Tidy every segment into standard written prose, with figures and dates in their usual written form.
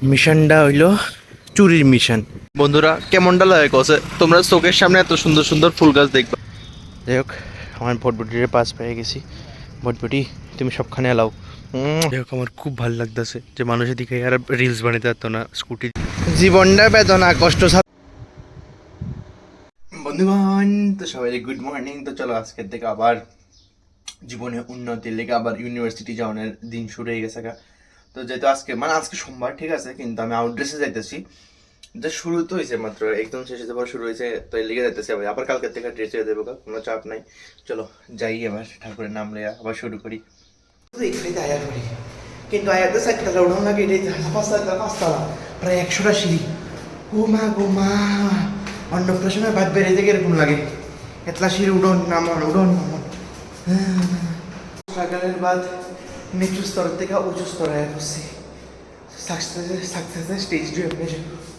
মিশনটা হইল চুরির মিশন। বন্ধুরা কেমনটা লাগে কসে তোমরা চোখের সামনে এত সুন্দর সুন্দর ফুল গাছ দেখবা। যাই হোক আমার ভটভটির পাশ পেয়ে গেছি। ভটভটি তুমি সবখানে এলাও। যাই হোক আমার খুব ভালো লাগতেছে যে মানুষের দিকে আর রিলস বানাতে পারতো না স্কুটি। জীবনটা বেদনা কষ্ট। বন্ধুগণ তো সবাই গুড মর্নিং। তো চলো আজকের থেকে আবার জীবনে উন্নতির লেগে আবার ইউনিভার্সিটি যাওয়ার দিন শুরু হয়ে গেছে। তো যেহেতু আজকে সোমবার, ঠিক আছে, কিন্তু আমি আউট ড্রেসে যাইতেছি। যে শুরু তো হয়েছে মাত্র, একদম শেষে যাবার শুরু হয়েছে, তো এর লেগে যাইতেছি। আবার কালকের থেকে ড্রেসে দেবো, কোনো চাপ নাই। চলো যাই এবার ঠাকুরের নাম লইয়া আবার শুরু করি। এখানে আয়া করি কিন্তু আয়াতে সাইকেলটা উঠানো লাগে, এটাই পাঁচতলা প্রায় 100টা সিঁড়ি। ও মা গো মা, অন্নপ্রাশনের ভাত বেড়ে থেকে এরকম লাগে। এতলা সিঁড়ি উঠোন নামন উঠোন নামন। সকালের বাদ নিচু স্তর থেকে উঁচু স্তরে করছি। সাকসেসে স্টেজ দিয়ে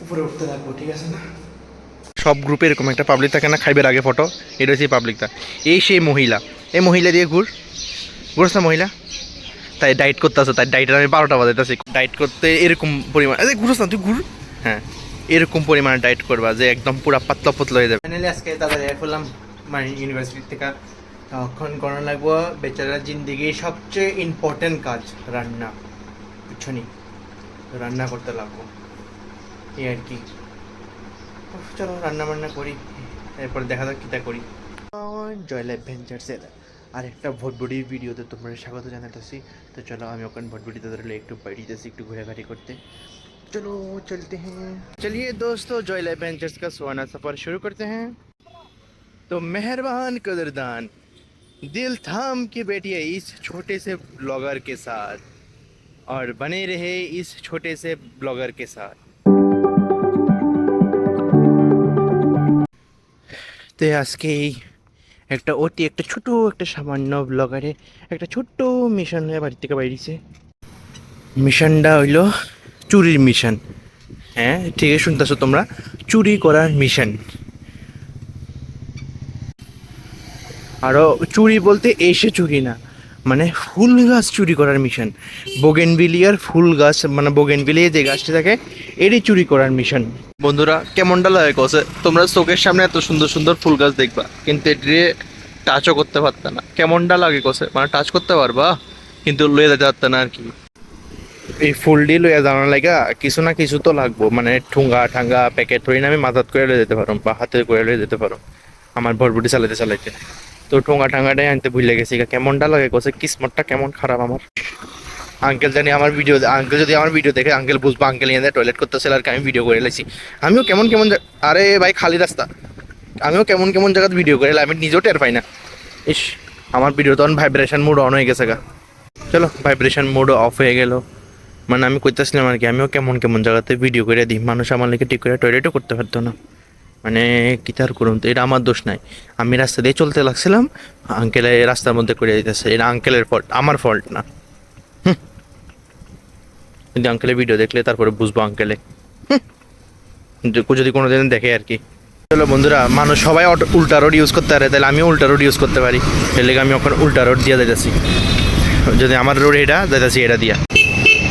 উপরে উঠতে লাগবো, ঠিক আছে না? সব গ্রুপে এরকম একটা পাবলিক থাকে না, খাইবার আগে ফটো। এটা হচ্ছে পাবলিকটা। এই সেই মহিলা, এই মহিলা দিয়ে ঘুরছে মহিলা, তাই ডাইট করতে আছে। তাই ডাইটের আমি 12টা বাজাইতেছি। ডাইট করতে এরকম পরিমাণ ঘুরছ না তুই, ঘুর। হ্যাঁ, এরকম পরিমাণে ডাইট করবা যে একদম পুরা পাতলা পাতলা হয়ে যাবে। ফাইনালি আজকে তাড়াতাড়ি করলাম মানে ইউনিভার্সিটি থেকে। তখন করানো লাগবো বেচারা জিন্দিগির সবচেয়ে ইম্পর্টেন্ট কাজ, রান্না। বুঝছো নি? রান্না করতে লাগবো এই আর কি। চলো রান্না বান্না করি, এরপর দেখা যাক কীটা করি। জয় লাইফ ভেঞ্চার্সের আর একটা ভটভটির ভিডিওতে তোমরা স্বাগত জানাতেছি। তো চলো আমি ওখানে ভটভটিতে ধরলে একটু বাইরেতেছি, একটু ঘোরাঘাটি করতে। चलो चलते हैं। चलिए दोस्तों, जॉय लाइफ वेंचर्स का सुहाना सफ़र शुरू करते हैं। तो मेहरबान कदरदान, दिल थाम के बैठिए इस छोटे से ब्लॉगर के साथ और बने रहे इस छोटे से ब्लॉगर के साथ। তো আজকে এই একটা ছোট একটা সামান্য ব্লগারে একটা ছোট্ট মিশন হয়ে বাড়ি থেকে বাইরেছে। মিশনটা হইল চুরির মিশন। হ্যাঁ ঠিকই শুনতেছো তোমরা, চুরি করার মিশন। আরও চুরি বলতে এসে চুরি না, মানে ফুল গাছ চুরি করার মিশন। বোগেনভিলিয়ার ফুল গাছ, মানে বোগেনভিলিয়া যে গাছটি থাকে এরই চুরি করার মিশন। বন্ধুরা কেমনটা লাগে কসে তোমরা চোখের সামনে এত সুন্দর সুন্দর ফুল গাছ দেখবা, কিন্তু এটি টাচও করতে পারত না। কেমনটা লাগে কসে, মানে টাচ করতে পারবা কিন্তু লয়ে যেতে পারত না আর কি। এই ফুলটি লইয়া জানার লাগা কিছু না কিছু তো লাগবো, মানে ঠুঙ্গা ঠাঙ্গা প্যাকেট ধরে আমি মাথাত করে লয়ে যেতে পারো বা হাতে করে লয়ে যেতে পারো আমার ভরভুটি চালাইতে চালাইতে। তো ঠোঙা ঠাঙ্গাটাই আনতে ভুলে গেছি। কেমনটা লাগে কোসে, কিসমতটা কেমন খারাপ আমার। আঙ্কেল জানি আমার ভিডিও, আঙ্কেল যদি আমার ভিডিও দেখে আঙ্কেল বুঝবো আঙ্কেল এনে টয়লেট করতেছিল আর আমি ভিডিও করে লাইছি। আমিও কেমন কেমন, আরে ভাই খালি রাস্তা, আমিও কেমন কেমন জায়গায় ভিডিও করে আমি নিজেও টের পাই না। ইস, আমার ভিডিও তখন ভাইব্রেশন মোড অন হয়ে গেছে গা। চলো ভাইব্রেশন মোড অফ হয়ে গেল, মানে আমি কইতেছিলাম আর কি আমিও কেমন কেমন জায়গাতে ভিডিও করে দিই। মানুষ আমার লিখে ঠিক করে টয়লেটও করতে পারতো না, মানে কী তার করুন। তো এটা আমার দোষ নাই, আমি রাস্তা দিয়ে চলতে লাগছিলাম, আঙ্কেলে রাস্তার মধ্যে করে দিতেছে। এটা আঙ্কেলের ফল্ট, আমার ফল্ট না। কিন্তু আঙ্কেলের ভিডিও দেখলে তারপরে বুঝবো আঙ্কেলে যদি কোনো দিন দেখে আর কি। চলো বন্ধুরা, মানুষ সবাই উল্টা রোড ইউজ করতে পারে, তাহলে আমিও উল্টা রোড ইউজ করতে পারি। এর লেগে আমি ওখানে উল্টা রোড দিয়ে যাইতেছি। যদি আমার রোড এটা যাইতেছি এটা দিয়া,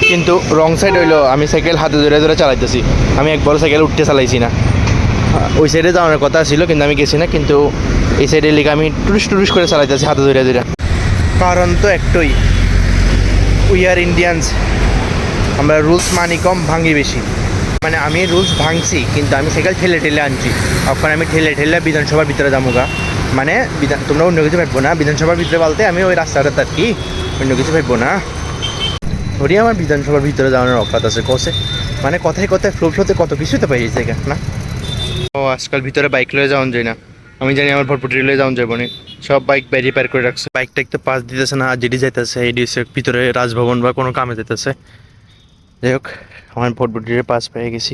কিন্তু রং সাইড হইলো আমি সাইকেল হাতে ধরে ধরে চালাইতেছি। আমি একবার সাইকেল উঠতে চালাইছি না, ওই সাইডে যাওয়ার কথা ছিল কিন্তু আমি গেছি না। কিন্তু এই সাইডে লিখে আমি টুরিস্ট করে চালাইতেছি হাতে ধরে ধরে। কারণ তো একটাই, উই আর ইন্ডিয়ানস, আমরা রুলস মানি কম ভাঙি বেশি। মানে আমি রুলস ভাঙছি কিন্তু আমি সাইকেল ঠেলে ঠেলে আনছি। এখন আমি ঠেলে ঠেলে বিধানসভার ভিতরে যাবো মানে তোমরা অন্য কিছু ভাববো না। বিধানসভার ভিতরে বলতে আমি ওই রাস্তাটা তার কি অন্য কিছু ভাববো না। ধরি আমার বিধানসভার ভিতরে যাওয়ানোর অকাত আছে কসে, মানে কথায় কথায় ফ্লোতে কত কিছুতে পাই জায়গা না। ও আজকাল ভিতরে বাইক লয়ে যাওয়া যায় না, আমি জানি আমার ভটভটি লয়ে যাওয়া যাবো না। সব বাইক বাইরে পার করে রাখছে, বাইকটা একটু পাস দিতেছে না। আর যেটি যাইতেছে এটি ভিতরে রাজভবন বা কোনো কামে যেতেছে। যাই হোক আমার ভটভটির পাস পেয়ে গেছি।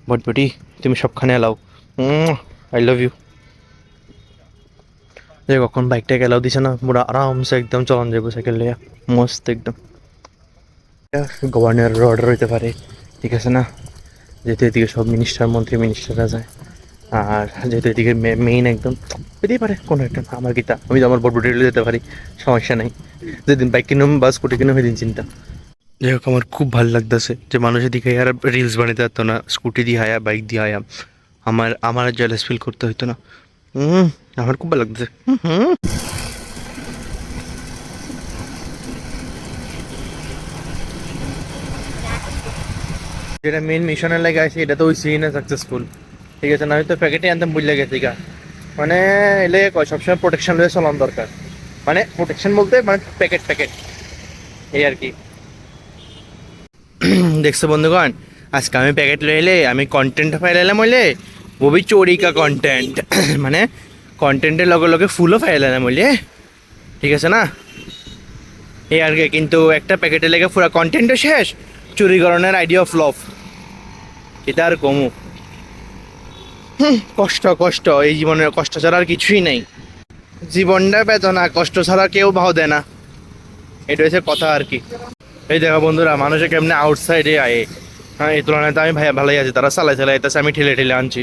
ভটভটি তুমি সবখানে এলাও, আই লাভ ইউ। যাই হোক এখন বাইকটাকে এলাও দিছে না, পুরো আরামসে একদম চলান যাবো সাইকেল লিয়া মস্ত একদম। গভর্নরের অর্ডার হইতে পারে, ঠিক আছে না? যেহেতু এদিকে সব মিনিস্টাররা যায়, আর যেহেতু এদিকে মেইন একদম হইতেই পারে কোনো একটা। আমার কিতা, আমি তো আমার ভটভটি যেতে পারি, সমস্যা নেই। যেদিন বাইক কিনুম বা স্কুটি কিনুম সেদিন চিন্তা। যাই হোক আমার খুব ভালো লাগতেছে যে মানুষের দিকে আর রিলস বানাতে পারতো না, স্কুটি দিয়ে হায়া, বাইক দিয়ে হায়া, আমার জেলাস ফিল করতে হইতো না। হুম, আমার খুব ভালো লাগতেছে। হুম। যেটা মেন মিশনের লাগে আছে এটা তো ওই সিনে সাকসেসফুল। ঠিক আছে, না হয়তো প্যাকেটে আনতাম বুঝলে গেছি গা। মানে এলে কয় সবসময় প্রোটেকশন লয়ে চলান দরকার। মানে প্রোটেকশন বলতে মানে প্যাকেট প্যাকেট এই আর কি। দেখছো বন্ধুগণ, আজকে আমি প্যাকেট লয়ে এলে আমি কন্টেন্ট ফাইলাইলাম হইলে ববি চোরিকা কন্টেন্ট মানে কন্টেন্টের লগে লগে ফুলও ফাইলাইলাম হইলে, ঠিক আছে না? এই আর কি, কিন্তু একটা প্যাকেটে লেগে পুরো কন্টেন্টও শেষ, চুরি করানোর আইডিয়া অফ লভ, এটা আর কমু। কষ্ট কষ্ট, এই জীবনের কষ্ট ছাড়া আর কিছুই নেই। জীবনটা বেদনা, কষ্ট ছাড়া কেউ ভাও দেয় না, এটা হচ্ছে কথা আর কি। এই দেখো বন্ধুরা, মানুষে কেমনে আউটসাইডে আয়ে, হ্যাঁ এই তুলনায় তো আমি ভাই ভালোই আছি, তারা চালাই চালাই আইতেছে, আমি ঠেলে ঠেলে আনছি।